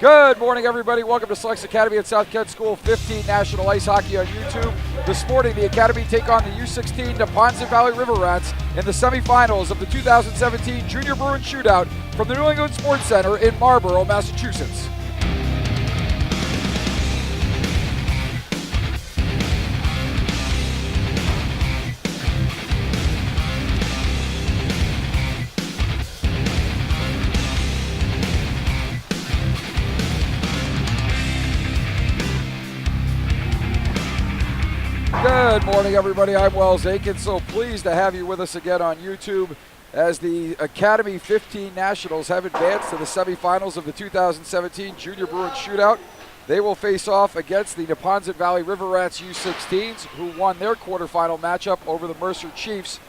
Good morning, everybody. Welcome to SASKS Academy at South Kent School 15 National Ice Hockey on YouTube. This morning, the Academy take on the U16 Neponset Valley River Rats in the semifinals of the 2017 Junior Bruin Shootout from the New England Sports Center in Marlborough, Massachusetts. Good morning, everybody. I'm Wells Aiken. So pleased to have you with us again on YouTube as the Academy 15 Nationals have advanced to the semifinals of the 2017 Junior Bruin Shootout. They will face off against the Neponset Valley River Rats U16s, who won their quarterfinal matchup over the Mercer Chiefs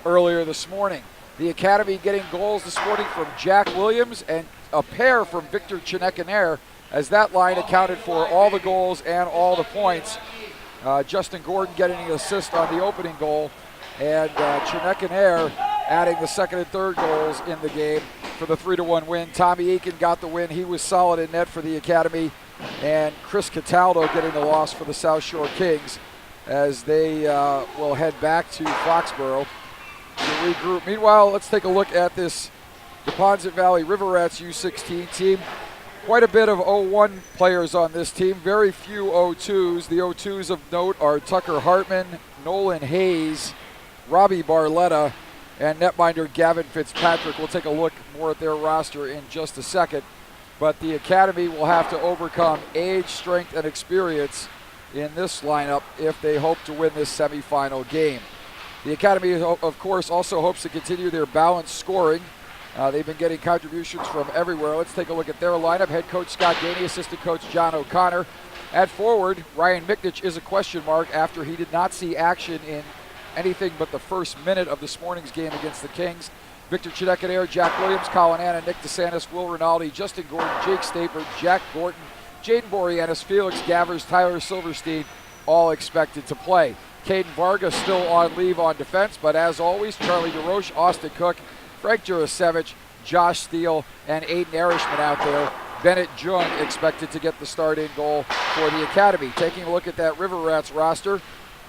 earlier this morning. The Academy getting goals this morning from Jack Williams and a pair from Victor Chinekanair, as that line accounted for all the goals and all the points. Justin Gordon getting an assist on the opening goal, and Chinekanair adding the second and third goals in the game for the 3-1 win. Tommy Eakin got the win. He was solid in net for the Academy, and Chris Cataldo getting the loss for the South Shore Kings as they will head back to Foxborough to regroup. Meanwhile, let's take a look at this Neponset Valley River Rats U16 team. Quite a bit of 0-1 players on this team, very few 0-2s. The 0-2s of note are Tucker Hartman, Nolan Hayes, Robbie Barletta, and netminder Gavin Fitzpatrick. We'll take a look more at their roster in just a second. But the Academy will have to overcome age, strength, and experience in this lineup if they hope to win this semifinal game. The Academy, of course, also hopes to continue their balanced scoring. They've been getting contributions from everywhere. Let's take a look at their lineup. Head coach Scott Gainey, assistant coach John O'Connor. At forward, Ryan Miknich is a question mark after he did not see action in anything but the first minute of this morning's game against the Kings. Victor Chinekanair, Jack Williams, Colin Anna, Nick DeSantis, Will Rinaldi, Justin Gordon, Jake Staper, Jack Gorton, Jaden Boreanaz, Felix Gavers, Tyler Silverstein, all expected to play. Caden Varga still on leave on defense, but as always, Charlie DeRoche, Austin Cook, Frank Jurasevich, Josh Steele, and Aiden Erishman out there. Bennett Jung expected to get the start in goal for the Academy. Taking a look at that River Rats roster,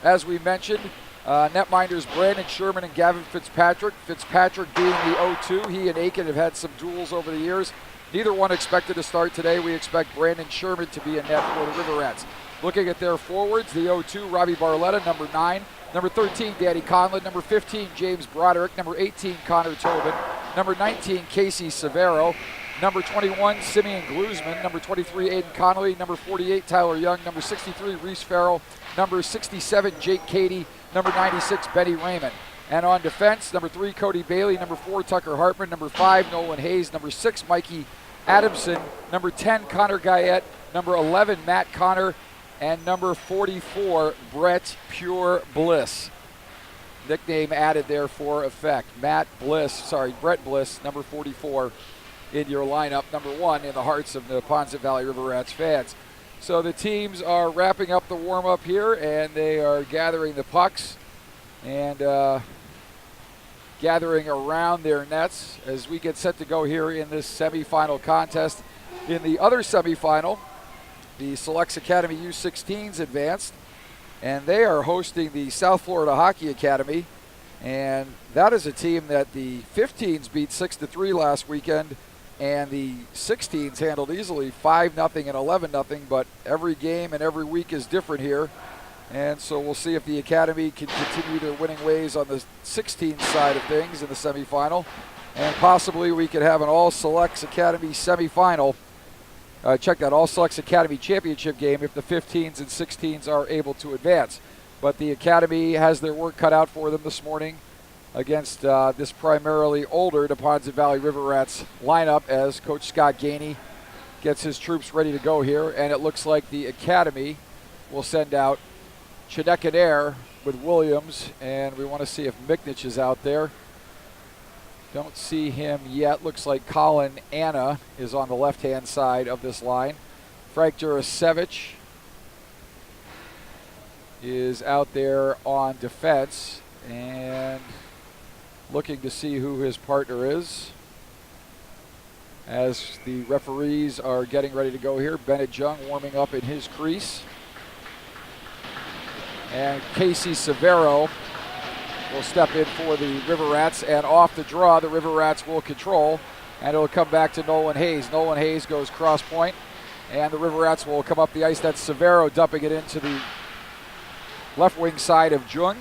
as we mentioned, netminders Brandon Sherman and Gavin Fitzpatrick. Fitzpatrick being the 0-2. He and Aiken have had some duels over the years. Neither one expected to start today. We expect Brandon Sherman to be in net for the River Rats. Looking at their forwards, the 0-2, Robbie Barletta, number 9. Number 13, Danny Conlon. Number 15, James Broderick. Number 18, Connor Tobin. Number 19, Casey Severo. Number 21, Simeon Glusman. Number 23, Aiden Connolly. Number 48, Tyler Young. Number 63, Reese Farrell. Number 67, Jake Cady. Number 96, Benny Raymond. And on defense, number 3, Cody Bailey. Number 4, Tucker Hartman. Number 5, Nolan Hayes. Number 6, Mikey Adamson. Number 10, Connor Guyette. Number 11, Matt Connor. And number 44, Brett Pure Bliss. Nickname added there for effect. Brett Bliss, number 44 in your lineup, number 1 in the hearts of the Neponset Valley River Rats fans. So the teams are wrapping up the warm-up here, and they are gathering the pucks and gathering around their nets as we get set to go here in this semifinal contest. In the other semifinal, the SASKS Academy U16s advanced, and they are hosting the South Florida Hockey Academy, and that is a team that the 15s beat 6-3 last weekend, and the 16s handled easily 5-0 and 11-0, but every game and every week is different here, and so we'll see if the Academy can continue their winning ways on the 16 side of things in the semifinal, and possibly we could have an all-SASKS Academy semifinal. Check that, all SASKS Academy championship game if the 15s and 16s are able to advance. But the Academy has their work cut out for them this morning against this primarily older Neponset Valley River Rats lineup as Coach Scott Gainey gets his troops ready to go here. And it looks like the Academy will send out Chinekanair with Williams, and we want to see if Miknich is out there. Don't see him yet. Looks like Colin Anna is on the left-hand side of this line. Frank Jurasevich is out there on defense and looking to see who his partner is. as the referees are getting ready to go here. Bennett Jung warming up in his crease. And Casey Severo will step in for the River Rats, and off the draw, the River Rats will control, and it'll come back to Nolan Hayes. Nolan Hayes goes cross point, and the River Rats will come up the ice. That's Severo dumping it into the left wing side of Jung.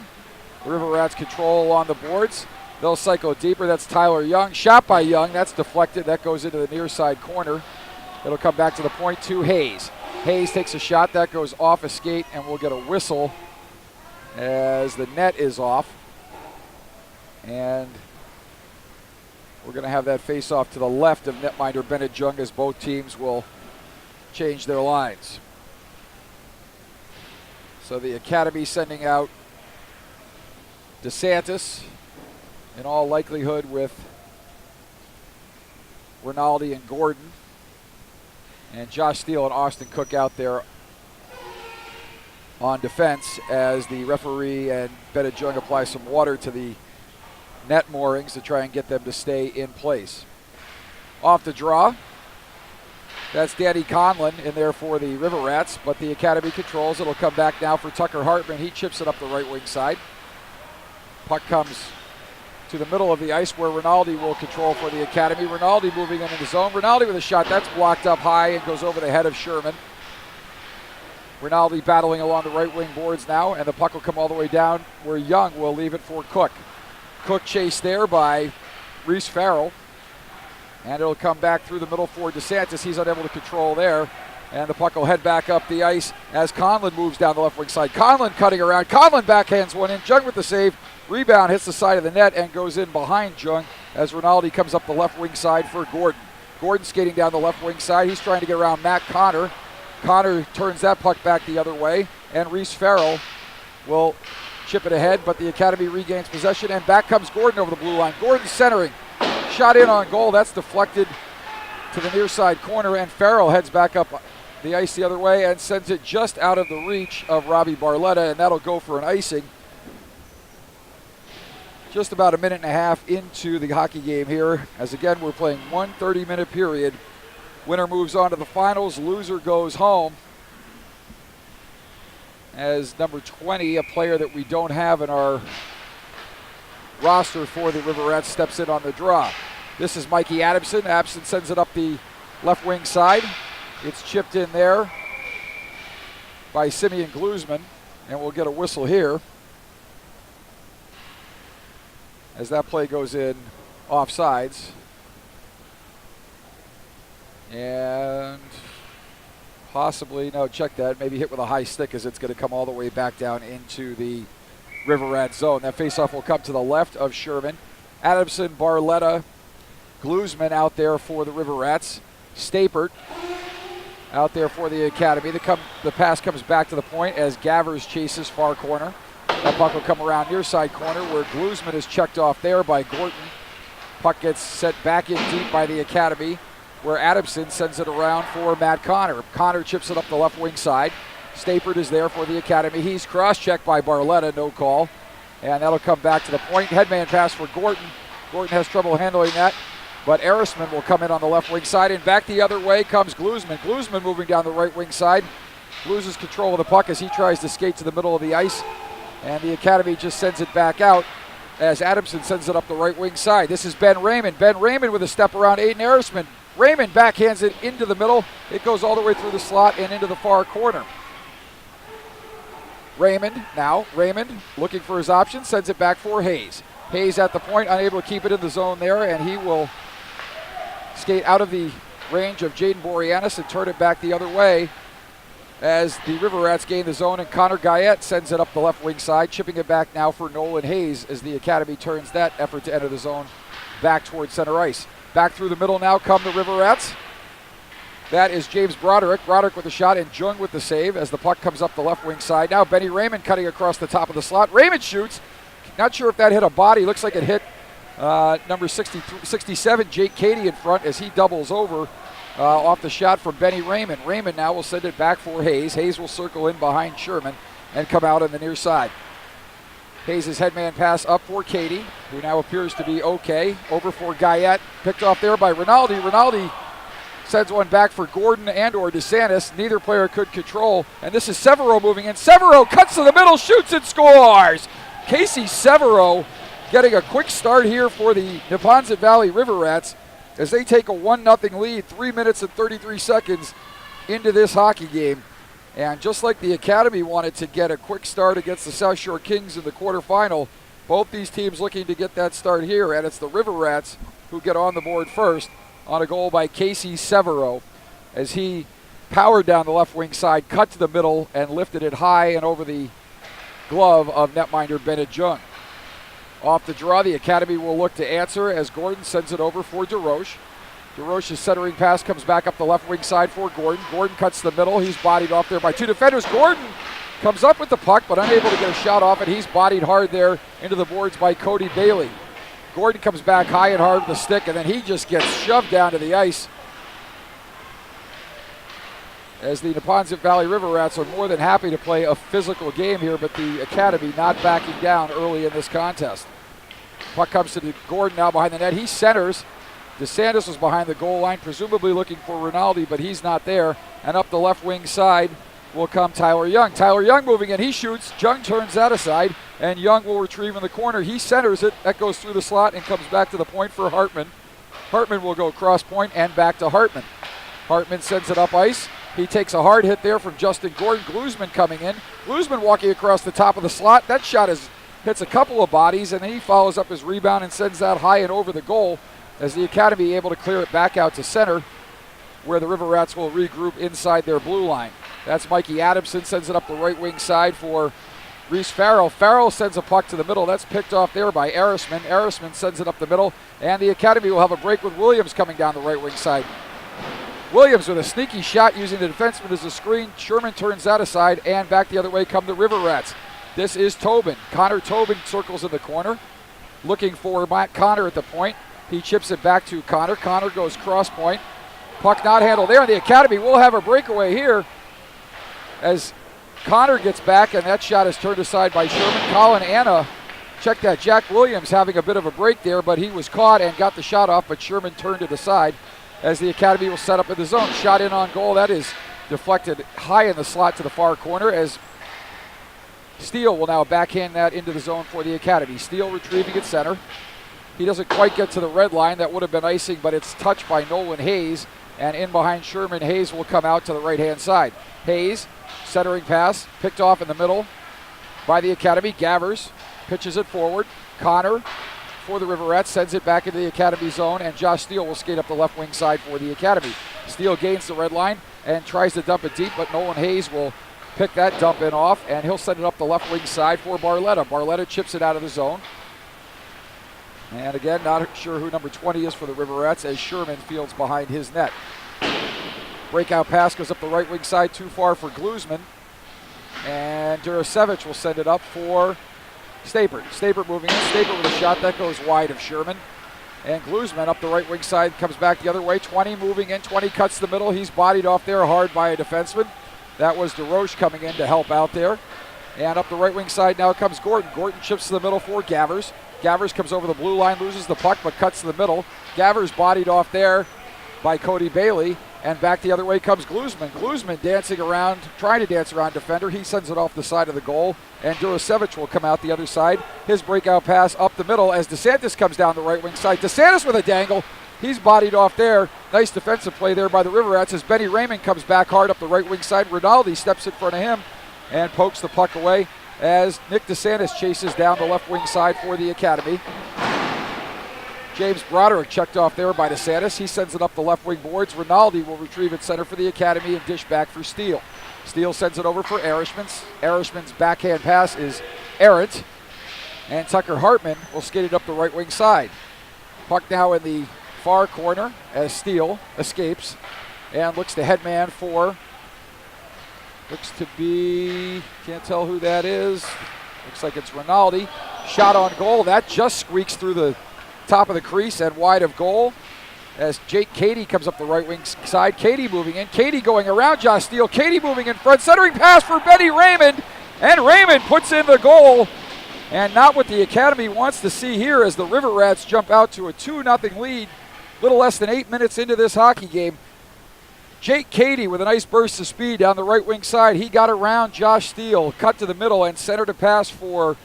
The River Rats control on the boards. They'll cycle deeper. That's Tyler Young. Shot by Young. That's deflected. That goes into the near side corner. It'll come back to the point to Hayes. Hayes takes a shot. That goes off a skate, and we'll get a whistle as the net is off. And we're going to have that face off to the left of netminder Bennett Jung as both teams will change their lines. So the Academy sending out DeSantis, in all likelihood with Rinaldi and Gordon, and Josh Steele and Austin Cook out there on defense as the referee and Bennett Jung apply some water to the net moorings to try and get them to stay in place. Off the draw, that's Danny Conlon in there for the River Rats, but the Academy controls. It'll come back now for Tucker Hartman. He chips it up the right wing side. Puck comes to the middle of the ice where Rinaldi will control for the Academy. Rinaldi moving into the zone. Rinaldi with a shot. That's blocked up high and goes over the head of Sherman. Rinaldi battling along the right wing boards now, and the puck will come all the way down where Young will leave it for Cook. Cook chased there by Reese Farrell, and it'll come back through the middle for DeSantis. He's unable to control there, and the puck will head back up the ice as Conlon moves down the left wing side. Conlon cutting around. Conlon backhands one in. Jung with the save. Rebound hits the side of the net and goes in behind Jung as Rinaldi comes up the left wing side for Gordon. Gordon skating down the left wing side. He's trying to get around Matt Connor. Connor turns that puck back the other way, and Reese Farrell will chip it ahead, but the Academy regains possession, and back comes Gordon over the blue line. Gordon centering. Shot in on goal. That's deflected to the near side corner, and Farrell heads back up the ice the other way and sends it just out of the reach of Robbie Barletta, and that'll go for an icing. Just about a minute and a half into the hockey game here, as again we're playing 1 30-minute period. Winner moves on to the finals. Loser goes home. As number 20, a player that we don't have in our roster for the River Rats, steps in on the draw. This is Mikey Adamson. Adamson sends it up the left wing side. It's chipped in there by Simeon Glusman, and we'll get a whistle here as that play goes in offsides. And possibly, no, check that, maybe hit with a high stick as it's going to come all the way back down into the River Rat zone. That faceoff will come to the left of Sherman. Adamson, Barletta, Glusman out there for the River Rats. Stapert out there for the Academy. The pass comes back to the point as Gavers chases far corner. That puck will come around near side corner where Glusman is checked off there by Gorton. Puck gets set back in deep by the Academy, where Adamson sends it around for Matt Connor. Connor chips it up the left wing side. Stapert is there for the Academy. He's cross-checked by Barletta, no call. And that'll come back to the point. Headman pass for Gorton. Gorton has trouble handling that, but Arisman will come in on the left wing side, and back the other way comes Glusman. Glusman moving down the right wing side. Loses control of the puck as he tries to skate to the middle of the ice, and the Academy just sends it back out as Adamson sends it up the right wing side. This is Ben Raymond. Ben Raymond with a step around Aiden Arisman. Raymond backhands it into the middle. It goes all the way through the slot and into the far corner. Raymond looking for his option, sends it back for Hayes. Hayes at the point, unable to keep it in the zone there, and he will skate out of the range of Jaden Boreanaz and turn it back the other way as the River Rats gain the zone, and Connor Guyette sends it up the left wing side, chipping it back now for Nolan Hayes as the Academy turns that effort to enter the zone back towards center ice. Back through the middle now come the River Rats. That is James Broderick. Broderick with the shot and Jung with the save as the puck comes up the left wing side. Now Benny Raymond cutting across the top of the slot. Raymond shoots. Not sure if that hit a body. Looks like it hit number 67, Jake Cady, in front as he doubles over off the shot from Benny Raymond. Raymond now will send it back for Hayes. Hayes will circle in behind Sherman and come out on the near side. Hayes' headman pass up for Katie, who now appears to be okay. Over for Guyette, picked off there by Rinaldi. Rinaldi sends one back for Gordon and or DeSantis. Neither player could control, and this is Severo moving in. Severo cuts to the middle, shoots and scores! Casey Severo getting a quick start here for the Neponset Valley River Rats as they take a 1-0 lead, 3 minutes and 33 seconds into this hockey game. And just like the Academy wanted to get a quick start against the South Shore Kings in the quarterfinal, both these teams looking to get that start here, and it's the River Rats who get on the board first on a goal by Casey Severo as he powered down the left wing side, cut to the middle, and lifted it high and over the glove of netminder Bennett Jung. Off the draw, the Academy will look to answer as Gordon sends it over for DeRoche. DeRoche's centering pass comes back up the left wing side for Gordon. Gordon cuts the middle. He's bodied off there by two defenders. Gordon comes up with the puck, but unable to get a shot off, and he's bodied hard there into the boards by Cody Bailey. Gordon comes back high and hard with the stick, and then he just gets shoved down to the ice as the Neponset Valley River Rats are more than happy to play a physical game here, but the Academy not backing down early in this contest. Puck comes to Gordon now behind the net. He centers. DeSantis was behind the goal line, presumably looking for Rinaldi, but he's not there. And up the left wing side will come Tyler Young. Tyler Young moving in. He shoots. Jung turns that aside, and Young will retrieve in the corner. He centers it. That goes through the slot and comes back to the point for Hartman. Hartman will go cross point and back to Hartman. Hartman sends it up ice. He takes a hard hit there from Justin Gordon. Glusman coming in. Glusman walking across the top of the slot. That shot hits a couple of bodies, and then he follows up his rebound and sends that high and over the goal as the Academy able to clear it back out to center, where the River Rats will regroup inside their blue line. That's Mikey Adamson, sends it up the right wing side for Reese Farrell. Farrell sends a puck to the middle. That's picked off there by Arisman. Arisman sends it up the middle, and the Academy will have a break with Williams coming down the right wing side. Williams with a sneaky shot using the defenseman as a screen. Sherman turns that aside, and back the other way come the River Rats. This is Tobin. Connor Tobin circles in the corner, looking for Matt Connor at the point. He chips it back to Connor. Connor goes cross point. Puck not handled there. The Academy will have a breakaway here as Connor gets back, and that shot is turned aside by Sherman. Colin Anna, check that. Jack Williams having a bit of a break there, but he was caught and got the shot off, but Sherman turned it aside as the Academy will set up in the zone. Shot in on goal. That is deflected high in the slot to the far corner as Steele will now backhand that into the zone for the Academy. Steele retrieving at center. He doesn't quite get to the red line. That would have been icing, but it's touched by Nolan Hayes. And in behind Sherman, Hayes will come out to the right-hand side. Hayes, centering pass, picked off in the middle by the Academy. Gavers pitches it forward. Connor for the River Rats sends it back into the Academy zone, and Josh Steele will skate up the left wing side for the Academy. Steele gains the red line and tries to dump it deep, but Nolan Hayes will pick that dump in off, and he'll send it up the left wing side for Barletta. Barletta chips it out of the zone. And again, not sure who number 20 is for the River Rats as Sherman fields behind his net. Breakout pass goes up the right wing side, too far for Glusman. And Durasevich will send it up for Stapert. Stapert moving in. Stapert with a shot that goes wide of Sherman. And Glusman up the right wing side comes back the other way. 20 moving in. 20 cuts the middle. He's bodied off there hard by a defenseman. That was DeRoche coming in to help out there. And up the right wing side now comes Gordon. Gordon chips to the middle for Gavers. Gavers comes over the blue line, loses the puck, but cuts to the middle. Gavers bodied off there by Cody Bailey. And back the other way comes Glusman. Glusman dancing around, trying to dance around defender. He sends it off the side of the goal. And Durasevich will come out the other side. His breakout pass up the middle as DeSantis comes down the right wing side. DeSantis with a dangle. He's bodied off there. Nice defensive play there by the River Rats as Benny Raymond comes back hard up the right wing side. Rinaldi steps in front of him and pokes the puck away as Nick DeSantis chases down the left wing side for the Academy. James Broderick checked off there by DeSantis. He sends it up the left wing boards. Rinaldi will retrieve it center for the Academy and dish back for Steele. Steele sends it over for Erishman. Erishman's backhand pass is errant. And Tucker Hartman will skate it up the right wing side. Puck now in the far corner as Steele escapes and looks to headman for, looks to be, can't tell who that is. Looks like it's Rinaldi. Shot on goal. That just squeaks through the top of the crease and wide of goal as Jake Cady comes up the right wing side. Cady moving in. Cady going around Josh Steele. Cady moving in front. Centering pass for Benny Raymond. And Raymond puts in the goal And not what the Academy wants to see here as the River Rats jump out to a 2-0 lead, little less than 8 minutes into this hockey game. Jake Cady with a nice burst of speed down the right wing side. He got around Josh Steele, cut to the middle, and centered a pass for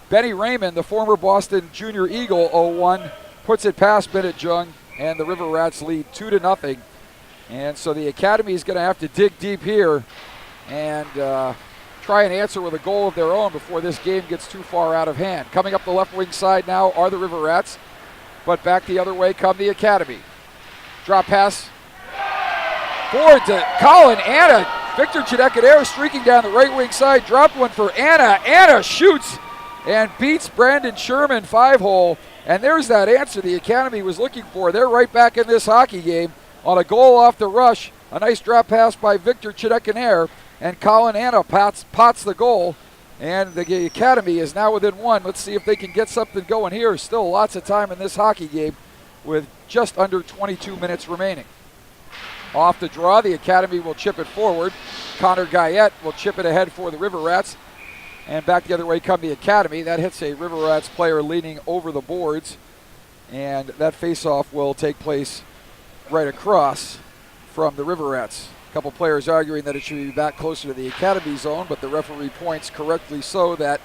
Benny Raymond, the former Boston Junior Eagle 0-1. Puts it past Bennett Jung, and the River Rats lead 2-0. And so the Academy is going to have to dig deep here and try and answer with a goal of their own before this game gets too far out of hand. Coming up the left wing side now are the River Rats, but back the other way come the Academy. Drop pass forward to Colin Anna. Victor Chidekadere streaking down the right wing side. Dropped one for Anna. Anna shoots and beats Brandon Sherman 5-hole. And there's that answer the Academy was looking for. They're right back in this hockey game on a goal off the rush. A nice drop pass by Victor Chidekadere. And Colin Anna pots the goal. And the Academy is now within one. Let's see if they can get something going here. Still lots of time in this hockey game with just under 22 minutes remaining. Off the draw, the Academy will chip it forward. Connor Guyette will chip it ahead for the River Rats. And back the other way come the Academy. That hits a River Rats player leaning over the boards. And that faceoff will take place right across from the River Rats. A couple players arguing that it should be back closer to the Academy zone, but the referee points correctly so that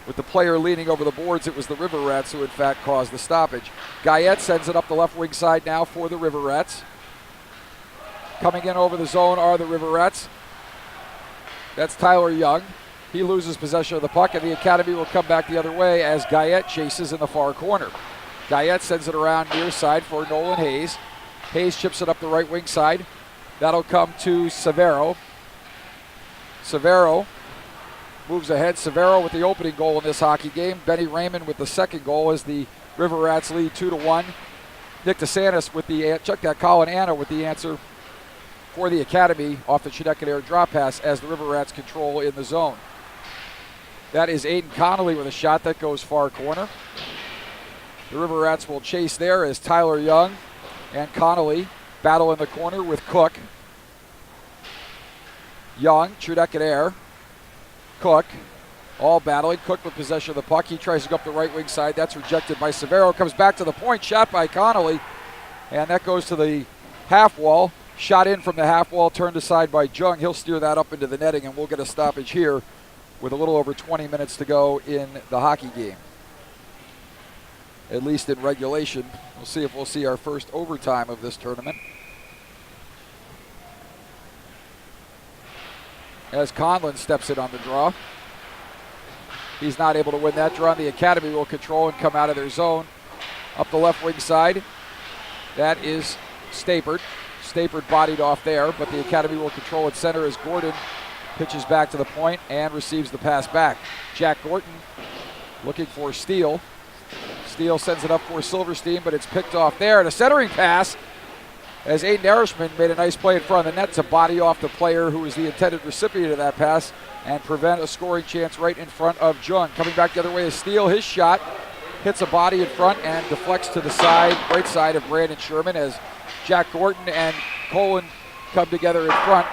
with the player leaning over the boards, it was the River Rats who in fact caused the stoppage. Guyette sends it up the left wing side now for the River Rats. Coming in over the zone are the River Rats. That's Tyler Young. He loses possession of the puck, and the Academy will come back the other way as Guyette chases in the far corner. Guyette sends it around near side for Nolan Hayes. Hayes chips it up the right wing side. That'll come to Severo. Severo moves ahead. Severo with the opening goal in this hockey game. Benny Raymond with the second goal as the River Rats lead 2-1. Nick DeSantis with the, check that, Colin Anna with the answer for the Academy off the Chidekadere drop pass as the River Rats control in the zone. That is Aiden Connolly with a shot that goes far corner. The River Rats will chase there as Tyler Young and Connolly battle in the corner with Cook. Young, Chidekadere, Cook, all battling. Cook with possession of the puck. He tries to go up the right wing side. That's rejected by Severo. Comes back to the point. Shot by Connolly. And that goes to the half wall. Shot in from the half wall. Turned aside by Jung. He'll steer that up into the netting, and we'll get a stoppage here with a little over 20 minutes to go in the hockey game. At least in regulation. We'll see if we'll see our first overtime of this tournament. As Conlon steps in on the draw. He's not able to win that draw. The Academy will control and come out of their zone. Up the left wing side. That is Stapert. Stapert bodied off there, but the Academy will control at center as Gordon pitches back to the point and receives the pass back. Jack Gordon looking for Steele. Steele sends it up for Silverstein, but it's picked off there. And a centering pass as Aiden Erishman made a nice play in front of the net to body off the player who was the intended recipient of that pass and prevent a scoring chance right in front of Jung. Coming back the other way is Steele. His shot hits a body in front and deflects to the side, right side of Brandon Sherman as Jack Gordon and Colin come together in front.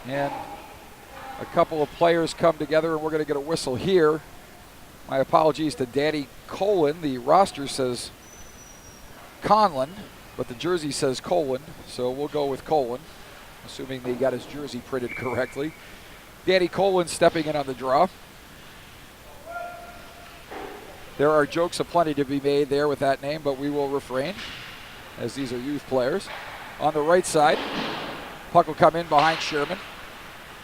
And a couple of players come together, and we're going to get a whistle here. My apologies to Danny Colin. The roster says Conlon, but the jersey says Colin, so we'll go with Colin, assuming they got his jersey printed correctly. Danny Colin stepping in on the draw. There are jokes aplenty to be made there with that name, but we will refrain, as these are youth players. On the right side, puck will come in behind Sherman,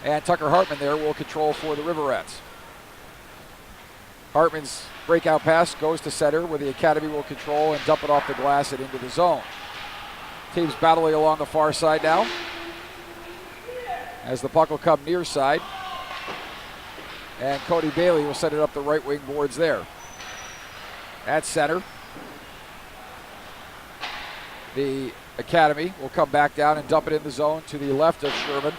and Tucker Hartman there will control for the River Rats. Hartman's breakout pass goes to center, where the Academy will control and dump it off the glass and into the zone. Teams battling along the far side now, as the puck will come near side, and Cody Bailey will set it up the right wing boards there. At center, the Academy will come back down and dump it in the zone to the left of Sherman.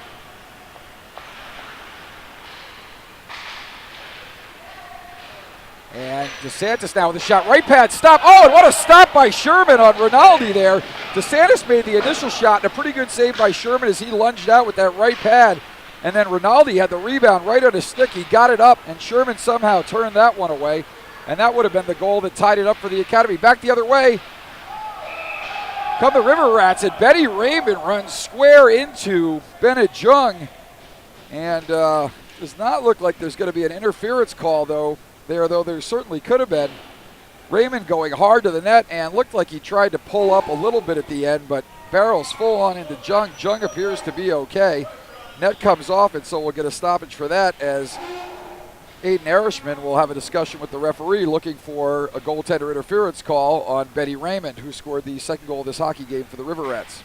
And DeSantis now with a shot. Right pad stop. Oh, and what a stop by Sherman on Rinaldi there. DeSantis made the initial shot and a pretty good save by Sherman as he lunged out with that right pad And then Rinaldi had the rebound right on his stick. He got it up, and Sherman somehow turned that one away. And that would have been the goal that tied it up for the Academy. Back the other way come the River Rats, and Betty Raymond runs square into Bennett Jung. And does not look like there's going to be an interference call, though there certainly could have been. Raymond going hard to the net, and looked like he tried to pull up a little bit at the end, but barrels full on into Jung. Jung appears to be okay. Net comes off, and so we'll get a stoppage for that, as Aiden Erishman will have a discussion with the referee looking for a goaltender interference call on Betty Raymond, who scored the second goal of this hockey game for the River Rats.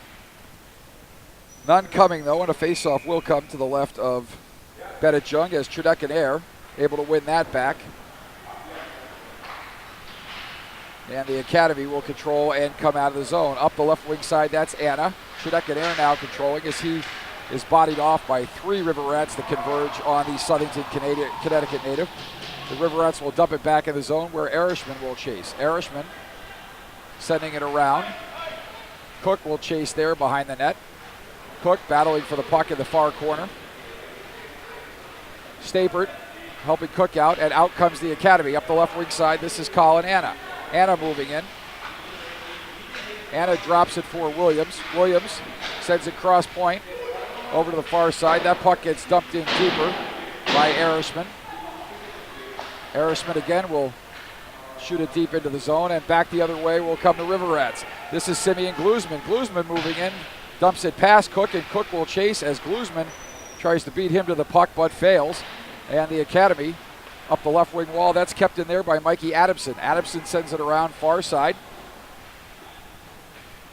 None coming, though, and a faceoff will come to the left of Bennett Jung, as Trudek and Air able to win that back. And the Academy will control and come out of the zone. Up the left wing side, that's Anna. Trudek and Air now controlling as he is bodied off by 3 River Rats that converge on the Southington, Connecticut native. The River Rats will dump it back in the zone where Erishman will chase. Erishman sending it around. Cook will chase there behind the net. Cook battling for the puck in the far corner. Stapert helping Cook out, and out comes the Academy. Up the left wing side, this is Colin Anna. Anna moving in. Anna drops it for Williams. Williams sends it cross point over to the far side. That puck gets dumped in deeper by Erishman. Erishman again will shoot it deep into the zone, and back the other way will come the River Rats. This is Simeon Glusman. Glusman moving in, dumps it past Cook, and Cook will chase as Glusman tries to beat him to the puck but fails. And the Academy up the left wing wall. That's kept in there by Mikey Adamson. Adamson sends it around far side.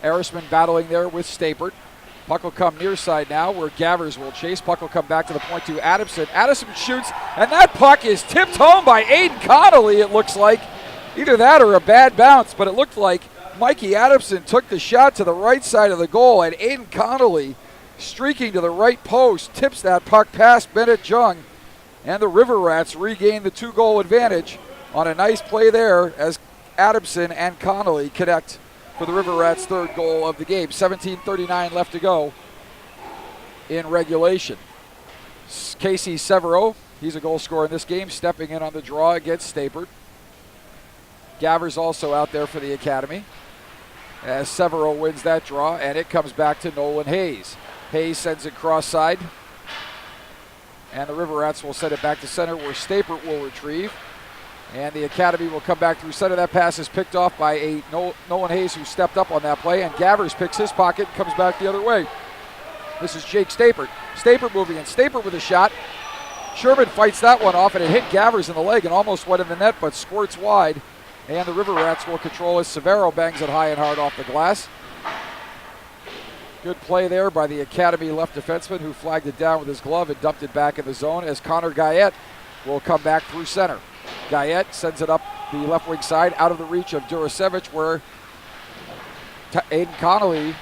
Erishman battling there with Stapert. Puck will come near side now where Gavers will chase. Puck will come back to the point to Adamson. Adamson shoots, and that puck is tipped home by Aiden Connolly, it looks like. Either that or a bad bounce, but it looked like Mikey Adamson took the shot to the right side of the goal, and Aiden Connolly, streaking to the right post, tips that puck past Bennett Jung. And the River Rats regain the 2-goal advantage on a nice play there as Adamson and Connolly connect for the River Rats' 3rd goal of the game. 17:39 left to go in regulation. Casey Severo, he's a goal scorer in this game, stepping in on the draw against Stapert. Gavers also out there for the Academy as Severo wins that draw, and it comes back to Nolan Hayes. Hayes sends it cross side, and the River Rats will send it back to center where Stapert will retrieve. And the Academy will come back through center. That pass is picked off by Nolan Hayes, who stepped up on that play, and Gavers picks his pocket and comes back the other way. This is Jake Stapert. Stapert moving in. Stapert with a shot. Sherman fights that one off, and it hit Gavers in the leg and almost went in the net, but squirts wide. And the River Rats will control as Severo bangs it high and hard off the glass. Good play there by the Academy left defenseman, who flagged it down with his glove and dumped it back in the zone as Connor Guyette will come back through center. Guyette sends it up the left wing side out of the reach of Durasevich, where Aiden Connolly,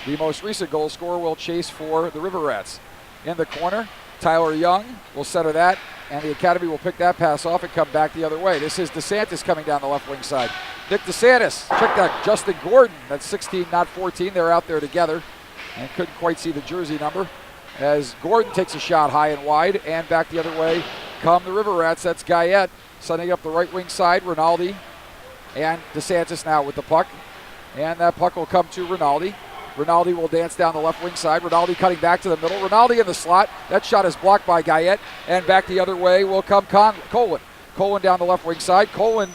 the most recent goal scorer, will chase for the River Rats. In the corner, Tyler Young will center that, and the Academy will pick that pass off and come back the other way. This is DeSantis coming down the left wing side. Nick DeSantis, check that, Justin Gordon, that's 16, not 14. They're out there together and couldn't quite see the jersey number as Gordon takes a shot high and wide, and back the other way come the River Rats. That's Guyette sending up the right wing side. Rinaldi and DeSantis now with the puck, and that puck will come to Rinaldi. Rinaldi will dance down the left wing side. Rinaldi cutting back to the middle. Rinaldi in the slot. That shot is blocked by Guyette, and back the other way will come Colin. Colin down the left wing side. Colin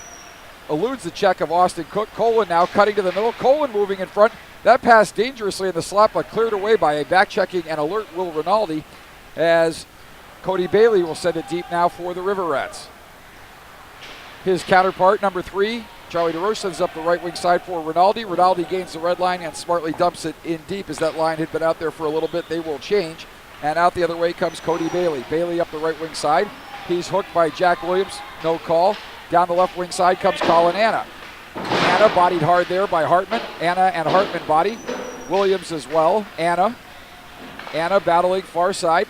eludes the check of Austin Cook. Colin now cutting to the middle. Colin moving in front. That pass dangerously in the slot, but cleared away by a back-checking and alert Will Rinaldi, as Cody Bailey will send it deep now for the River Rats. His counterpart, number 3, Charlie DeRoche, sends up the right wing side for Rinaldi. Rinaldi gains the red line and smartly dumps it in deep as that line had been out there for a little bit. They will change, and out the other way comes Cody Bailey. Bailey up the right wing side. He's hooked by Jack Williams, no call. Down the left wing side comes Colin Anna. Anna bodied hard there by Hartman. Anna and Hartman body. Williams as well. Anna battling far side.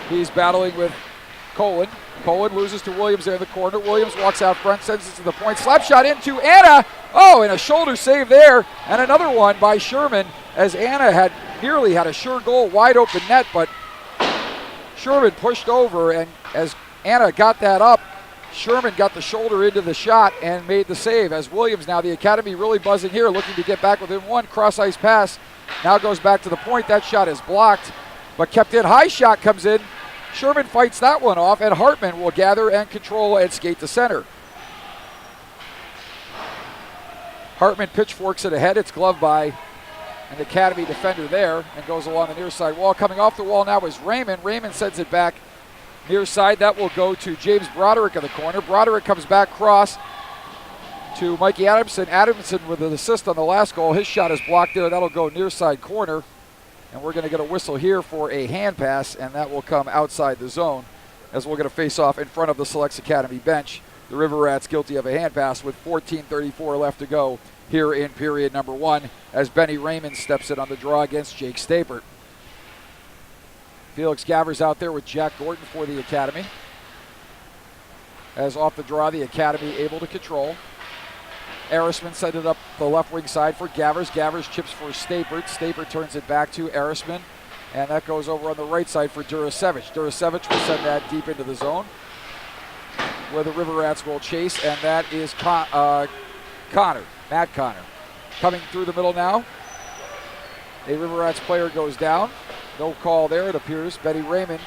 He's battling with Colin. Colin loses to Williams there in the corner. Williams walks out front, sends it to the point. Slap shot into Anna. Oh, and a shoulder save there. And another one by Sherman, as Anna had nearly had a sure goal, wide open net, but Sherman pushed over, and as Anna got that up, Sherman got the shoulder into the shot and made the save. As Williams now, the Academy really buzzing here, looking to get back within one. Cross-ice pass now goes back to the point. That shot is blocked, but kept in. High shot comes in. Sherman fights that one off, and Hartman will gather and control and skate to center. Hartman pitchforks it ahead. It's gloved by an Academy defender there and goes along the near side wall. Coming off the wall now is Raymond. Raymond sends it back near side. That will go to James Broderick in the corner. Broderick comes back cross to Mikey Adamson. Adamson with an assist on the last goal. His shot is blocked there. That'll go near side corner. And we're going to get a whistle here for a hand pass, and that will come outside the zone as we'll get a face-off in front of the Selects Academy bench. The River Rats guilty of a hand pass with 14:34 left to go here in period number 1 as Benny Raymond steps in on the draw against Jake Stapert. Felix Gavers out there with Jack Gordon for the Academy. As off the draw, the Academy able to control. Arisman sent it up the left wing side for Gavers. Gavers chips for Stapert. Stapert turns it back to Arisman, and that goes over on the right side for Durasevich. Durasevich will send that deep into the zone where the River Rats will chase, and that is Matt Connor. Coming through the middle now. A River Rats player goes down. No call there, it appears. Benny Raymond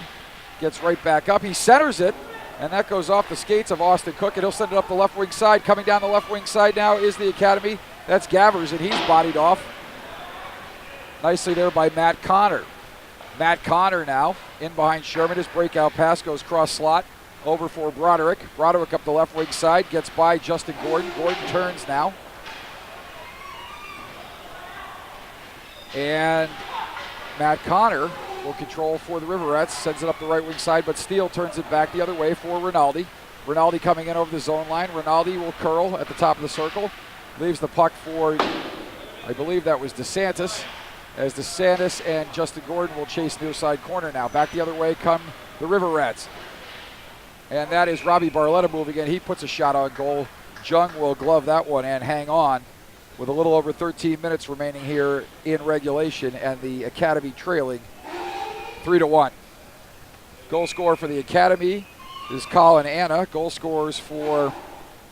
gets right back up. He centers it, and that goes off the skates of Austin Cook, and he'll send it up the left wing side. Coming down the left wing side now is the Academy. That's Gavers, and he's bodied off. Nicely there by Matt Connor. Matt Connor now in behind Sherman. His breakout pass goes cross slot over for Broderick. Broderick up the left wing side, gets by Justin Gordon. Gordon turns now. And Matt Connor will control for the River Rats, sends it up the right wing side, but Steele turns it back the other way for Rinaldi. Rinaldi coming in over the zone line. Rinaldi will curl at the top of the circle. Leaves the puck for, I believe that was DeSantis, as DeSantis and Justin Gordon will chase near side corner now. Back the other way come the River Rats. And that is Robbie Barletta moving in. He puts a shot on goal. Jung will glove that one and hang on with a little over 13 minutes remaining here in regulation, and the Academy trailing 3-1. Goal scorer for the Academy is Colin Anna. Goal scorers for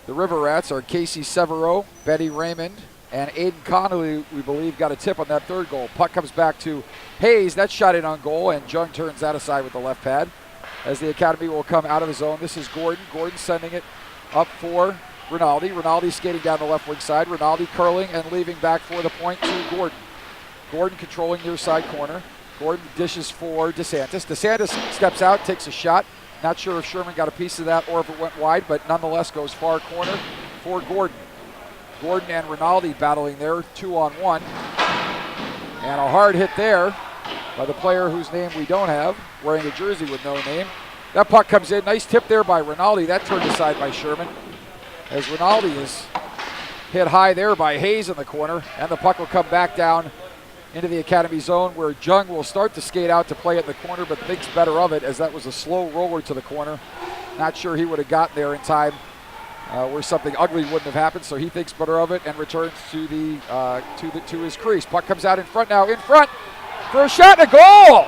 the River Rats are Casey Severo, Betty Raymond, and Aiden Connolly, we believe, got a tip on that third goal. Puck comes back to Hayes. That shot in on goal, and Jung turns that aside with the left pad as the Academy will come out of the zone. This is Gordon. Gordon sending it up for Rinaldi. Rinaldi skating down the left wing side. Rinaldi curling and leaving back for the point to Gordon. Gordon controlling near side corner. Gordon dishes for DeSantis. DeSantis steps out, takes a shot. Not sure if Sherman got a piece of that or if it went wide, but nonetheless goes far corner for Gordon. Gordon and Rinaldi battling there, 2-on-1. And a hard hit there by the player whose name we don't have, wearing a jersey with no name. That puck comes in. Nice tip there by Rinaldi. That turned aside by Sherman, as Rinaldi is hit high there by Hayes in the corner, and the puck will come back down into the Academy zone, where Jung will start to skate out to play it in the corner, but thinks better of it, as that was a slow roller to the corner. Not sure he would have gotten there in time where something ugly wouldn't have happened, so he thinks better of it and returns to his crease. Puck comes out in front now, in front for a shot and a goal.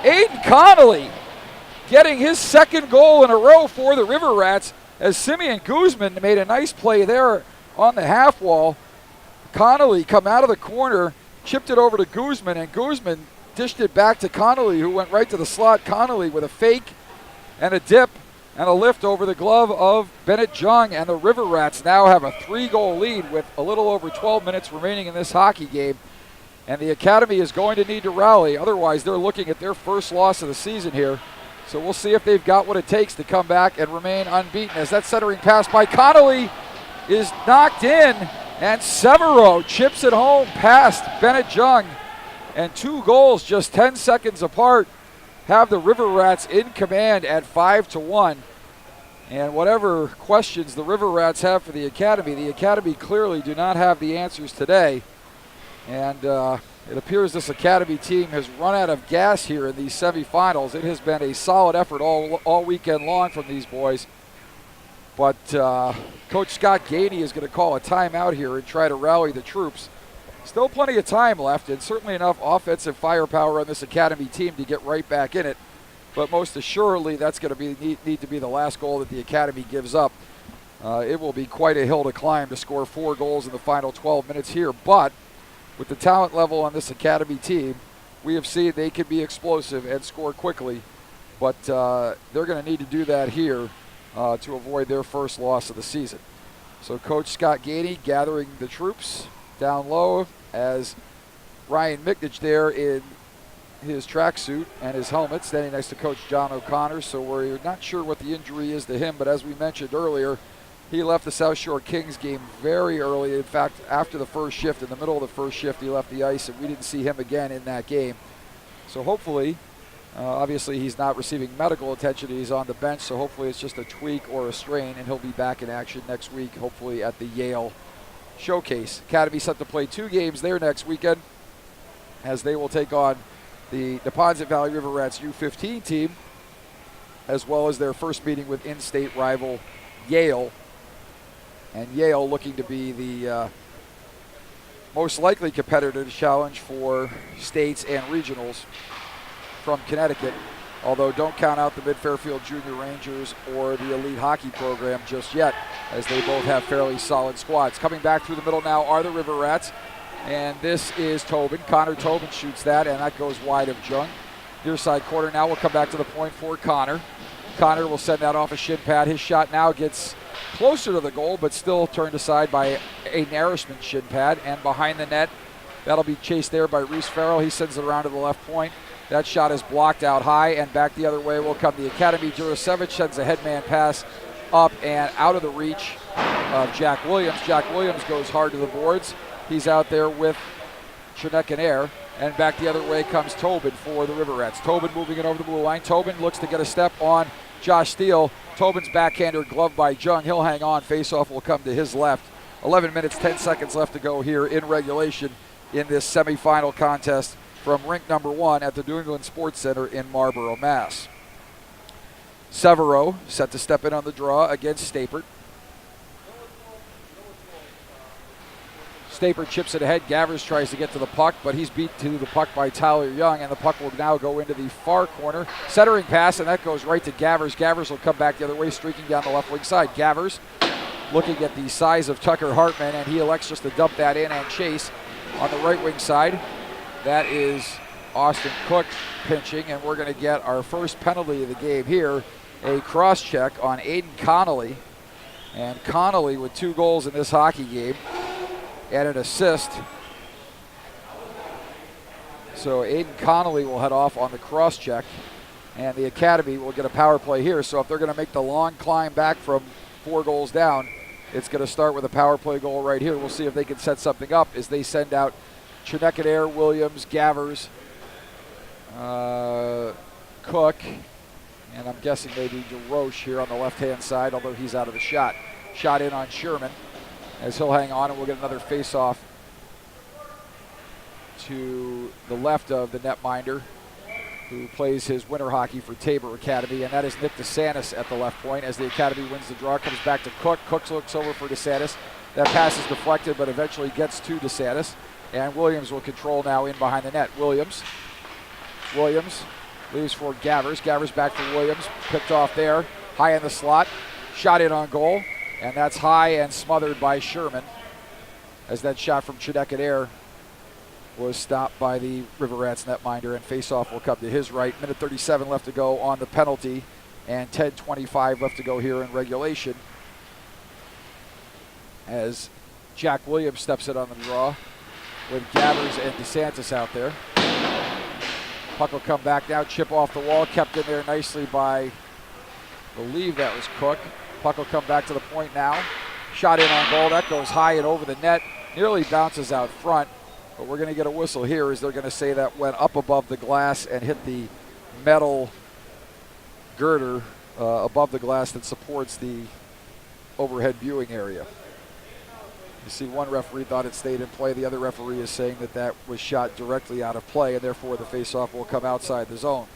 Aiden Connolly getting his second goal in a row for the River Rats, as Simeon Guzman made a nice play there on the half wall. Connolly come out of the corner, chipped it over to Guzman, and Guzman dished it back to Connolly, who went right to the slot. Connolly with a fake and a dip and a lift over the glove of Bennett Jung, and the River Rats now have a 3-goal lead with a little over 12 minutes remaining in this hockey game. And the Academy is going to need to rally. Otherwise, they're looking at their first loss of the season here. So we'll see if they've got what it takes to come back and remain unbeaten, as that centering pass by Connolly is knocked in, and Severo chips it home past Bennett Jung. And 2 goals just 10 seconds apart have the River Rats in command at 5-1. And whatever questions the River Rats have for the Academy clearly do not have the answers today. And it appears this Academy team has run out of gas here in these semifinals. It has been a solid effort all weekend long from these boys. But Coach Scott Gainey is going to call a timeout here and try to rally the troops. Still plenty of time left, and certainly enough offensive firepower on this Academy team to get right back in it. but most assuredly that's going to need to be the last goal that the Academy gives up. It will be quite a hill to climb to score 4 goals in the final 12 minutes here, but with the talent level on this Academy team, we have seen they can be explosive and score quickly, but they're going to need to do that here to avoid their first loss of the season. So Coach Scott Gainey gathering the troops down low as Ryan Micknich there in his tracksuit and his helmet, standing next to Coach John O'Connor. So we're not sure what the injury is to him, but as we mentioned earlier, he left the South Shore Kings game very early. In fact, after the first shift, in the middle of the first shift, he left the ice, and we didn't see him again in that game. So hopefully, obviously he's not receiving medical attention. He's on the bench, so hopefully it's just a tweak or a strain, and he'll be back in action next week, hopefully at the Yale Showcase. Academy set to play 2 games there next weekend, as they will take on the Neponset Valley River Rats U16 team, as well as their first meeting with in-state rival Yale. And Yale looking to be the most likely competitor to challenge for states and regionals from Connecticut, although don't count out the Mid-Fairfield Junior Rangers or the Elite Hockey program just yet, as they both have fairly solid squads. Coming back through the middle now are the River Rats, and this is Tobin. Connor Tobin shoots that, and that goes wide of Jung. Near side corner now will come back to the point for Connor. Connor will send that off a shin pad. His shot now gets closer to the goal, but still turned aside by a Narishman shin pad. And behind the net, that'll be chased there by Reese Farrell. He sends it around to the left point. That shot is blocked out high, and back the other way will come the Academy. Jurasevich sends a headman pass up and out of the reach of Jack Williams. Jack Williams goes hard to the boards. He's out there with Chinekaner, and back the other way comes Tobin for the River Rats. Tobin moving it over the blue line. Tobin looks to get a step on Josh Steele. Tobin's backhander gloved by Jung. He'll hang on. Faceoff will come to his left. 11 minutes, 10 seconds left to go here in regulation in this semifinal contest from rink number 1 at the New England Sports Center in Marlborough, Mass. Severo set to step in on the draw against Stapert. Stapert chips it ahead. Gavers tries to get to the puck, but he's beat to the puck by Tyler Young, and the puck will now go into the far corner. Centering pass, and that goes right to Gavers. Gavers will come back the other way, streaking down the left wing side. Gavers looking at the size of Tucker Hartman, and he elects just to dump that in and chase on the right wing side. That is Austin Cook pinching, and we're going to get our first penalty of the game here. A cross check on Aiden Connolly, and Connolly with 2 goals in this hockey game and an assist. So Aiden Connolly will head off on the cross check, and the Academy will get a power play here. So if they're going to make the long climb back from 4 goals down, it's going to start with a power play goal right here. We'll see if they can set something up as they send out Chinekaner, Williams, Gavers, Cook, and I'm guessing maybe DeRoche here on the left-hand side, although he's out of the shot. Shot in on Sherman, as he'll hang on, and we'll get another face-off to the left of the netminder, who plays his winter hockey for Tabor Academy, and that is Nick DeSantis at the left point. As the Academy wins the draw, comes back to Cook. Cook looks over for DeSantis. That pass is deflected, but eventually gets to DeSantis, and Williams will control now in behind the net. Williams leaves for Gavers. Gavers back for Williams, picked off there, high in the slot, shot in on goal, and that's high and smothered by Sherman, as that shot from Chinekaner was stopped by the River Rats netminder, and faceoff will come to his right. Minute 37 left to go on the penalty, and 10:25 left to go here in regulation, as Jack Williams steps in on the draw with Gavers and DeSantis out there. Puck will come back now, chip off the wall, kept in there nicely by, I believe that was Cook. Puck will come back to the point now. Shot in on goal, that goes high and over the net, nearly bounces out front, but we're going to get a whistle here as they're going to say that went up above the glass and hit the metal girder above the glass that supports the overhead viewing area. You see one referee thought it stayed in play. The other referee is saying that that was shot directly out of play, and therefore the faceoff will come outside the zone.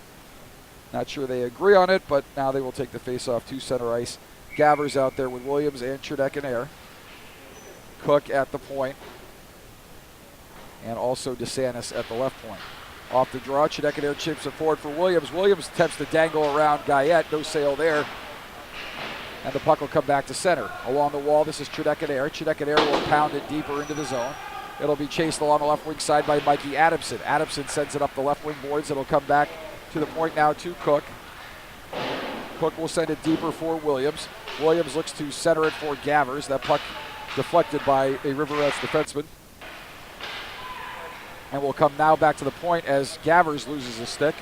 Not sure they agree on it, but now they will take the faceoff to center ice. Gavers out there with Williams and Chinekaner. Cook at the point, and also DeSantis at the left point. Off the draw, Chidekadere chips it forward for Williams. Williams attempts to dangle around Guyette. No sail there. And the puck will come back to center. Along the wall, this is Chidekadere. Chidekadere will pound it deeper into the zone. It'll be chased along the left wing side by Mikey Adamson. Adamson sends it up the left wing boards. It'll come back to the point now to Cook. Cook will send it deeper for Williams. Williams looks to center it for Gavers. That puck deflected by a Riverettes defenseman. And will come now back to the point as Gavers loses a stick.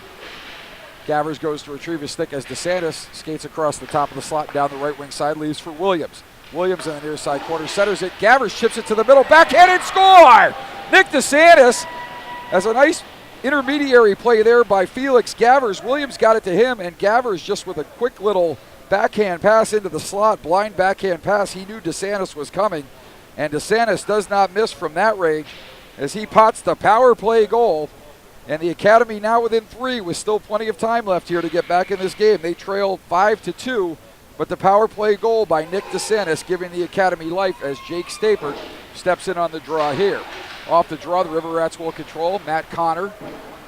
Gavers goes to retrieve his stick as DeSantis skates across the top of the slot down the right wing side, leaves for Williams. Williams in the near side corner centers it. Gavers chips it to the middle, backhanded score! Nick DeSantis has a nice intermediary play there by Felix Gavers. Williams got it to him, and Gavers just with a quick little backhand pass into the slot, blind backhand pass. He knew DeSantis was coming, and DeSantis does not miss from that range as he pots the power play goal. And the Academy now within 3 with still plenty of time left here to get back in this game. They trailed 5-2, but the power play goal by Nick DeSantis giving the Academy life as Jake Stapert steps in on the draw here. Off the draw, the Riverettes will control. Matt Connor,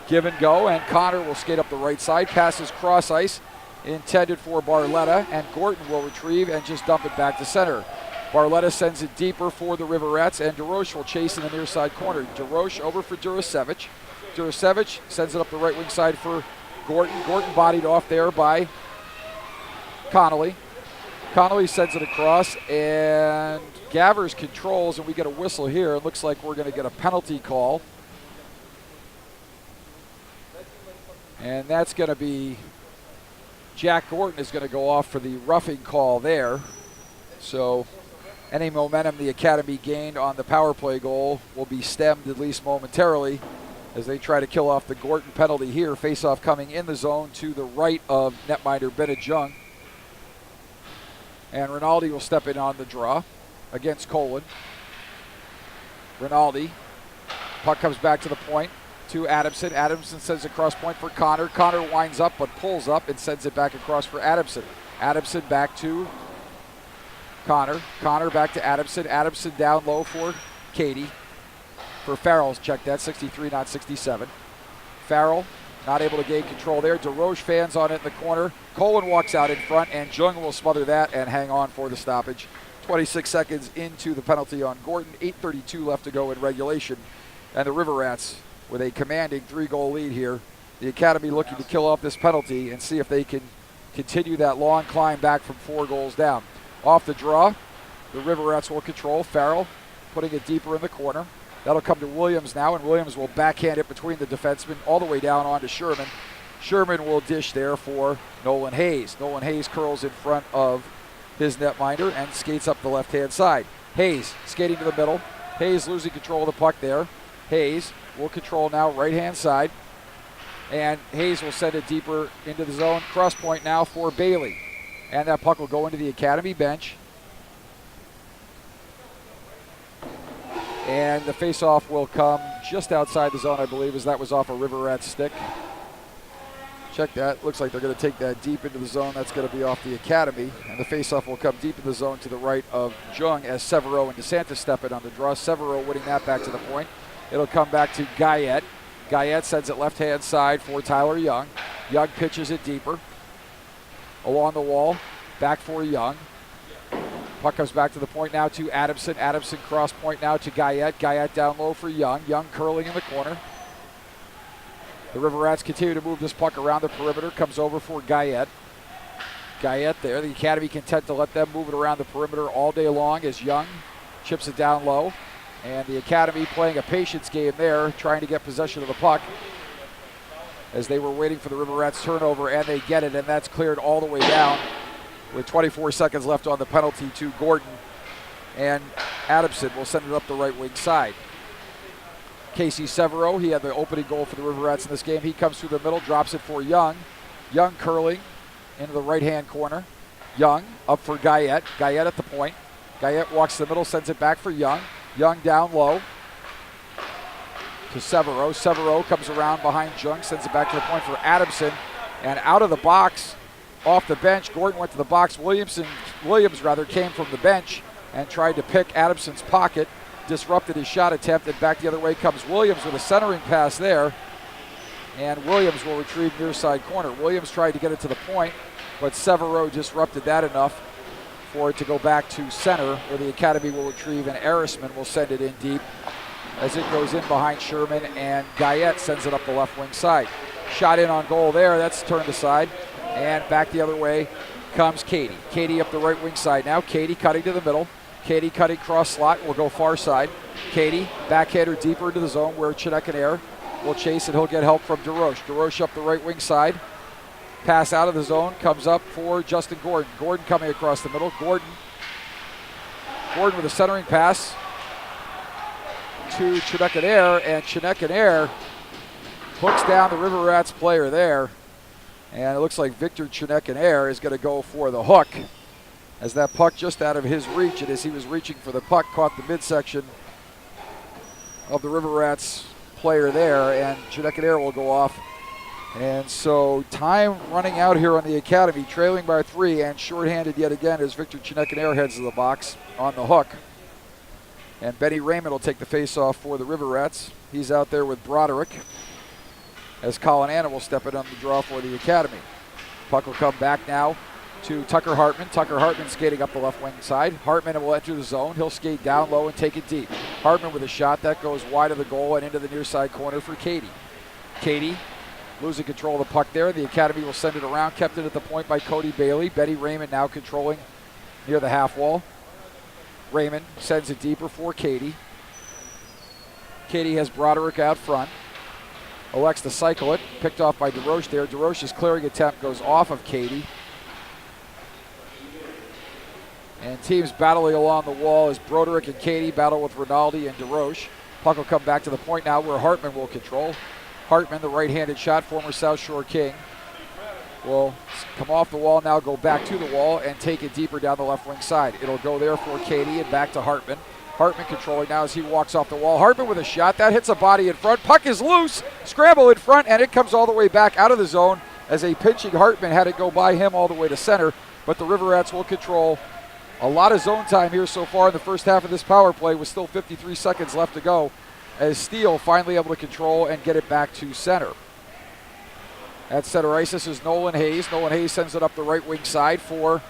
give and go, and Connor will skate up the right side, passes cross ice, intended for Barletta, and Gorton will retrieve and just dump it back to center. Barletta sends it deeper for the Riverettes, and DeRoche will chase in the near side corner. DeRoche over for Durasevich. Durasevich sends it up the right wing side for Gorton. Gorton bodied off there by Connolly. Connolly sends it across, and Gavers controls, and we get a whistle here. It looks like we're going to get a penalty call. And that's going to be Jack Gorton is going to go off for the roughing call there. So any momentum the Academy gained on the power play goal will be stemmed at least momentarily as they try to kill off the Gorton penalty here. Face-off coming in the zone to the right of netminder Bennett Jung. And Rinaldi will step in on the draw against Colin. Rinaldi. Puck comes back to the point to Adamson. Adamson sends it cross point for Connor. Connor winds up but pulls up and sends it back across for Adamson. Adamson back to Connor. Connor back to Adamson. Adamson down low for Katie. For Farrell's check that, 63, not 67. Farrell not able to gain control there. DeRoche fans on it in the corner. Colin walks out in front, and Jung will smother that and hang on for the stoppage. 26 seconds into the penalty on Gorton. 8:32 left to go in regulation. And the Riverettes with a commanding 3-goal lead here. The Academy looking to kill off this penalty and see if they can continue that long climb back from 4 goals down. Off the draw, the Riverettes will control. Farrell putting it deeper in the corner. That'll come to Williams now, and Williams will backhand it between the defensemen all the way down onto Sherman. Sherman will dish there for Nolan Hayes. Nolan Hayes curls in front of his netminder and skates up the left-hand side. Hayes skating to the middle. Hayes losing control of the puck there. Hayes will control now right-hand side, and Hayes will send it deeper into the zone. Cross point now for Bailey, and that puck will go into the Academy bench. And the face-off will come just outside the zone, I believe, as that was off a Riverette stick. Check that. Looks like they're going to take that deep into the zone. That's going to be off the Academy. And the face-off will come deep in the zone to the right of Jung as Severo and DeSantis step in on the draw. Severo winning that back to the point. It'll come back to Guyette. Guyette sends it left-hand side for Tyler Young. Young pitches it deeper. Along the wall, back for Young. Puck comes back to the point now to Adamson. Adamson cross point now to Guyette. Guyette down low for Young. Young curling in the corner. The Riverettes continue to move this puck around the perimeter. Comes over for Guyette. Guyette there. The Academy content to let them move it around the perimeter all day long as Young chips it down low. And the Academy playing a patience game there, trying to get possession of the puck as they were waiting for the Riverettes turnover, and they get it, and that's cleared all the way down with 24 seconds left on the penalty to Gordon, and Adamson will send it up the right wing side. Casey Severo, he had the opening goal for the Riverettes in this game. He comes through the middle, drops it for Young. Young curling into the right-hand corner. Young up for Guyette. Guyette at the point. Guyette walks the middle, sends it back for Young. Young down low to Severo. Severo comes around behind Jung, sends it back to the point for Adamson, and out of the box, off the bench. Gordon went to the box. Williams came from the bench and tried to pick Adamson's pocket, disrupted his shot attempt, and back the other way comes Williams with a centering pass there. and Williams will retrieve near side corner. Williams tried to get it to the point, but Severo disrupted that enough for it to go back to center, where the Academy will retrieve, and Arisman will send it in deep as it goes in behind Sherman, and Guyette sends it up the left wing side. Shot in on goal there, that's turned aside, and back the other way comes Katie. Katie up the right wing side now. Katie cutting to the middle. Katie cutting cross slot, will go far side. Katie, backhander deeper into the zone where Chinekanair will chase, and he'll get help from DeRoche. DeRoche up the right wing side. Pass out of the zone, comes up for Justin Gordon. Gordon coming across the middle. Gordon with a centering pass to Chinekanair, and Chinekanair hooks down the River Rats player there. And it looks like Victor Chinekanair is going to go for the hook, as that puck just out of his reach, and as he was reaching for the puck, caught the midsection of the River Rats player there, and Chinekanair will go off. And so time running out here on the Academy, trailing by 3 and shorthanded yet again as Victor Chinekanair heads to the box on the hook. And Benny Raymond will take the face-off for the River Rats. He's out there with Broderick, as Colin Anna will step in on the draw for the Academy. Puck will come back now to Tucker Hartman. Tucker Hartman skating up the left wing side. Hartman will enter the zone. He'll skate down low and take it deep. Hartman with a shot that goes wide of the goal and into the near side corner for Katie. Katie losing control of the puck there. The Academy will send it around. Kept it at the point by Cody Bailey. Benny Raymond now controlling near the half wall. Raymond sends it deeper for Katie. Katie has Broderick out front. Elects to cycle it. Picked off by DeRoche there. DeRoche's clearing attempt goes off of Katie. And teams battling along the wall as Broderick and Katie battle with Rinaldi and DeRoche. Puck will come back to the point now where Hartman will control. Hartman, the right-handed shot, former South Shore King, will come off the wall now, go back to the wall, and take it deeper down the left wing side. It'll go there for Katie and back to Hartman. Hartman controlling now as he walks off the wall. Hartman with a shot. That hits a body in front. Puck is loose. Scramble in front, and it comes all the way back out of the zone as a pinching Hartman had it go by him all the way to center. But the River Rats will control a lot of zone time here so far in the first half of this power play, with still 53 seconds left to go, as Steele finally able to control and get it back to center. At center ice, this is Nolan Hayes. Nolan Hayes sends it up the right wing side for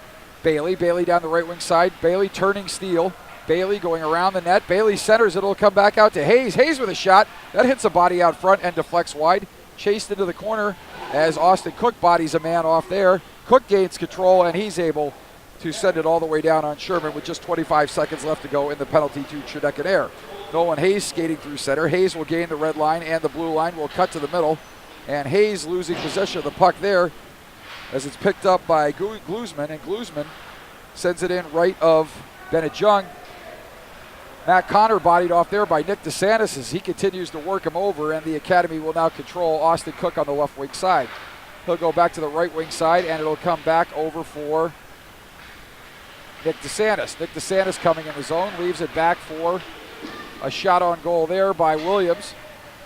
Bailey. Bailey down the right wing side. Bailey turning Steele. Bailey going around the net. Bailey centers it. It'll come back out to Hayes. Hayes with a shot. That hits a body out front and deflects wide. Chased into the corner as Austin Cook bodies a man off there. Cook gains control, and he's able to send it all the way down on Sherman with just 25 seconds left to go in the penalty to Chinekanair. Nolan Hayes skating through center. Hayes will gain the red line, and the blue line will cut to the middle. And Hayes losing possession of the puck there as it's picked up by Glusman, and Glusman sends it in right of Bennett Young. Matt Connor bodied off there by Nick DeSantis as he continues to work him over, and the Academy will now control Austin Cook on the left wing side. He'll go back to the right wing side, and it'll come back over for Nick DeSantis. Nick DeSantis coming in the zone, leaves it back for a shot on goal there by Williams.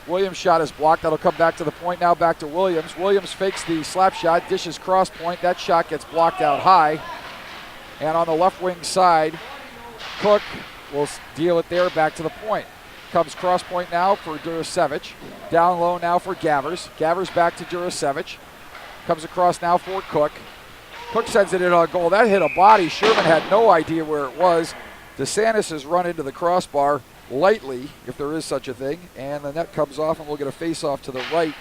Williams' shot is blocked. That'll come back to the point now, back to Williams. Williams fakes the slap shot, dishes cross point. That shot gets blocked out high. And on the left wing side, Cook will deal it there back to the point. Comes cross point now for Durasevich. Down low now for Gavers. Gavers back to Durasevich. Comes across now for Cook. Cook sends it in on goal. That hit a body. Sherman had no idea where it was. DeSantis has run into the crossbar lightly, if there is such a thing, and the net comes off, and we'll get a face-off to the right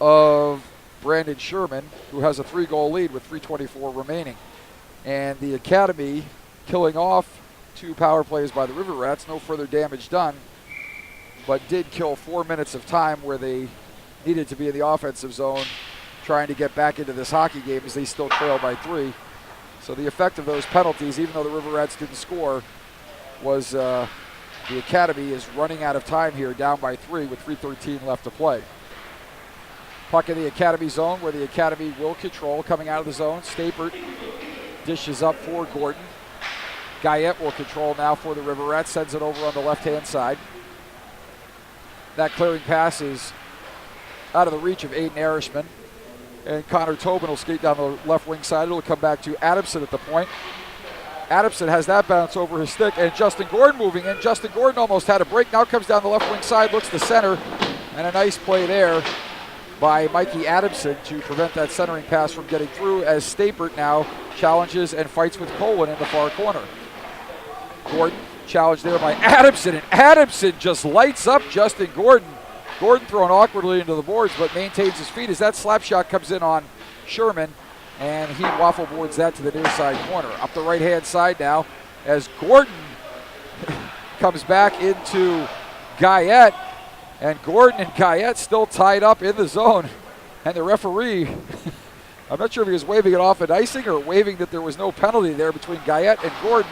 of Brandon Sherman, who has a 3-goal lead with 3:24 remaining. And the Academy killing off 2 power plays by the River Rats. No further damage done, but did kill 4 minutes of time where they needed to be in the offensive zone, trying to get back into this hockey game as they still trail by 3. So the effect of those penalties, even though the River Rats didn't score, was the Academy is running out of time here, down by 3 with 3:13 left to play. Puck in the Academy zone, where the Academy will control. Coming out of the zone, Stapert dishes up for Gordon. Guyette will control now for the River Rats, sends it over on the left-hand side. That clearing pass is out of the reach of Aiden Arishman. And Connor Tobin will skate down the left wing side. It'll come back to Adamson at the point. Adamson has that bounce over his stick, and Justin Gordon moving in. Justin Gordon almost had a break. Now comes down the left wing side, looks to center, and a nice play there by Mikey Adamson to prevent that centering pass from getting through, as Stapert now challenges and fights with Colwyn in the far corner. Gordon challenged there by Adamson, and Adamson just lights up Justin Gordon. Gordon thrown awkwardly into the boards, but maintains his feet as that slap shot comes in on Sherman, and he waffle boards that to the near side corner. Up the right-hand side now, as Gordon comes back into Guyette, and Gordon and Guyette still tied up in the zone. And the referee, I'm not sure if he was waving it off at icing or waving that there was no penalty there between Guyette and Gordon,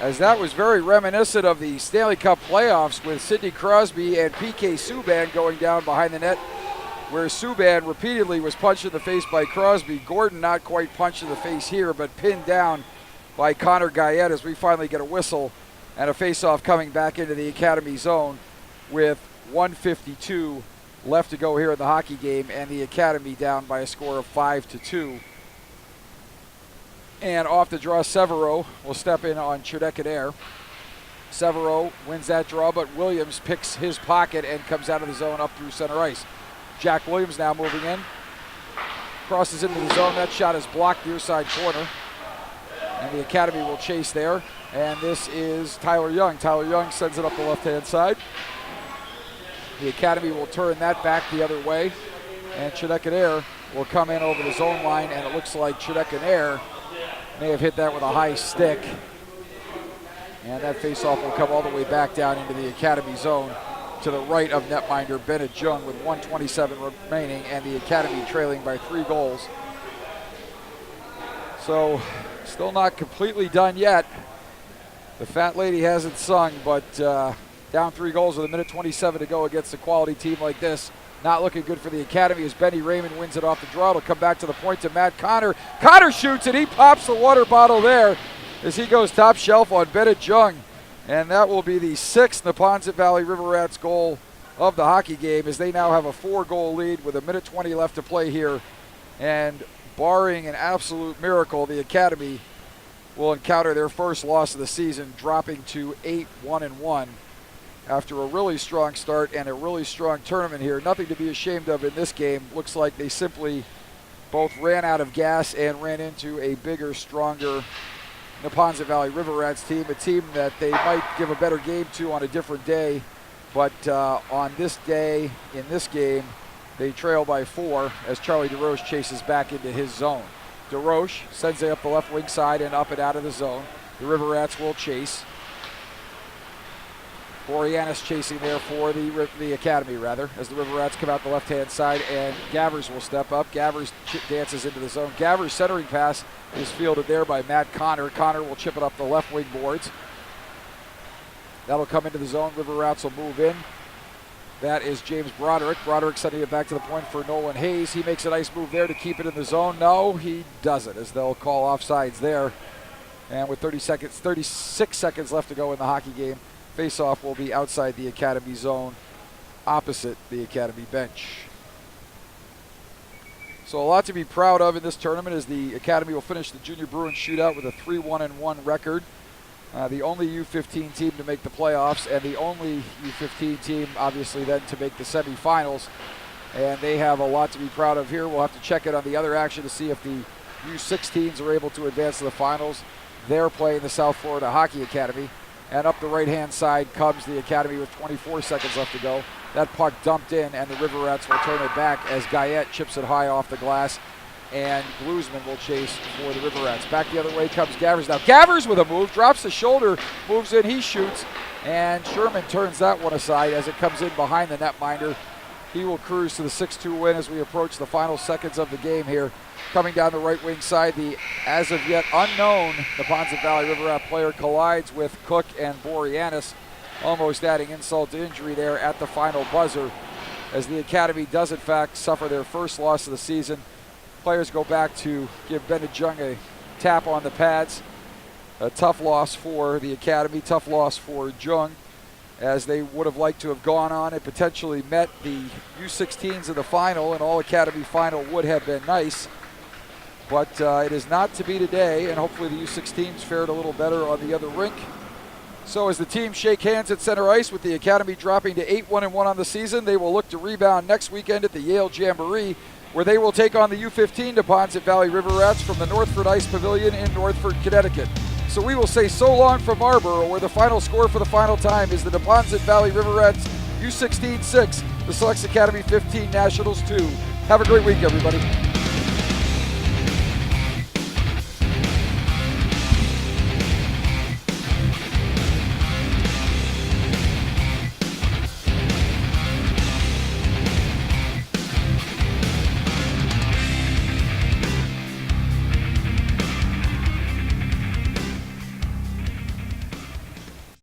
as that was very reminiscent of the Stanley Cup playoffs with Sidney Crosby and PK Subban going down behind the net, where Subban repeatedly was punched in the face by Crosby. Gordon not quite punched in the face here, but pinned down by Connor Guyette, as we finally get a whistle and a face-off coming back into the Academy zone with 1:52 left to go here in the hockey game, and the Academy down by a score of 5-2. And off the draw, Severo will step in on Chudek-Adair. Severo wins that draw, but Williams picks his pocket and comes out of the zone up through center ice. Jack Williams now moving in, crosses into the zone. That shot is blocked near side corner, and the Academy will chase there. And this is Tyler Young. Tyler Young sends it up the left-hand side. The Academy will turn that back the other way, and Chudek-Adair will come in over the zone line, and it looks like Chudek-Adair may have hit that with a high stick. And that faceoff will come all the way back down into the Academy zone to the right of netminder Bennett Jung with 1:27 remaining, and the Academy trailing by 3 goals. So still not completely done yet. The fat lady hasn't sung, but down 3 goals with 1:27 to go against a quality team like this. Not looking good for the Academy as Benny Raymond wins it off the draw. It'll come back to the point to Matt Connor. Connor shoots it. He pops the water bottle there as he goes top shelf on Bennett Jung. And that will be the 6th Neponset Valley River Rats goal of the hockey game, as they now have a 4-goal lead with 1:20 left to play here. And barring an absolute miracle, the Academy will encounter their first loss of the season, dropping to 8-1-1 after a really strong start and a really strong tournament here. Nothing to be ashamed of in this game. Looks like they simply both ran out of gas and ran into a bigger, stronger Neponset Valley River Rats team, a team that they might give a better game to on a different day. But on this day, in this game, they trail by 4 as Charlie DeRoche chases back into his zone. DeRoche sends it up the left wing side and up and out of the zone. The River Rats will chase. Boreanaz chasing there for the Academy, rather, as the River Rats come out the left-hand side, and Gavers will step up. Gavers dances into the zone. Gavers' centering pass is fielded there by Matt Connor. Connor will chip it up the left wing boards. That'll come into the zone. River Rats will move in. That is James Broderick. Broderick sending it back to the point for Nolan Hayes. He makes a nice move there to keep it in the zone. No, he doesn't, as they'll call offsides there. And with 36 seconds left to go in the hockey game, face-off will be outside the Academy zone, opposite the Academy bench. So a lot to be proud of in this tournament, as the Academy will finish the Junior Bruins shootout with a 3-1-1 record. The only U15 team to make the playoffs, and the only U15 team, obviously, then to make the semifinals. And they have a lot to be proud of here. We'll have to check it on the other action to see if the U16s are able to advance to the finals. They're playing the South Florida Hockey Academy. And up the right-hand side comes the Academy with 24 seconds left to go. That puck dumped in, and the River Rats will turn it back as Guyette chips it high off the glass, and Bluesman will chase for the River Rats. Back the other way comes Gavers now. Gavers with a move, drops the shoulder, moves in, he shoots, and Sherman turns that one aside as it comes in behind the netminder. He will cruise to the 6-2 win as we approach the final seconds of the game here. Coming down the right wing side, the as of yet unknown Neponset Valley River Rat player collides with Cook and Boreanaz, almost adding insult to injury there at the final buzzer, as the Academy does in fact suffer their first loss of the season. Players go back to give Bennett Jung a tap on the pads. A tough loss for the Academy, tough loss for Jung, as they would have liked to have gone on and potentially met the U16s in the final. An all-Academy final would have been nice. But it is not to be today, and hopefully the U16s fared a little better on the other rink So as the teams shake hands at center ice with the Academy dropping to 8-1-1 on the season, they will look to rebound next weekend at the Yale Jamboree, where they will take on the U16 Neponset Valley River Rats from the Northford Ice Pavilion in Northford, Connecticut. So we will say so long from Marlborough, where the final score for the final time is the Neponset Valley River Rats U16 6, the Selects Academy 15 Nationals 2. Have a great week, everybody.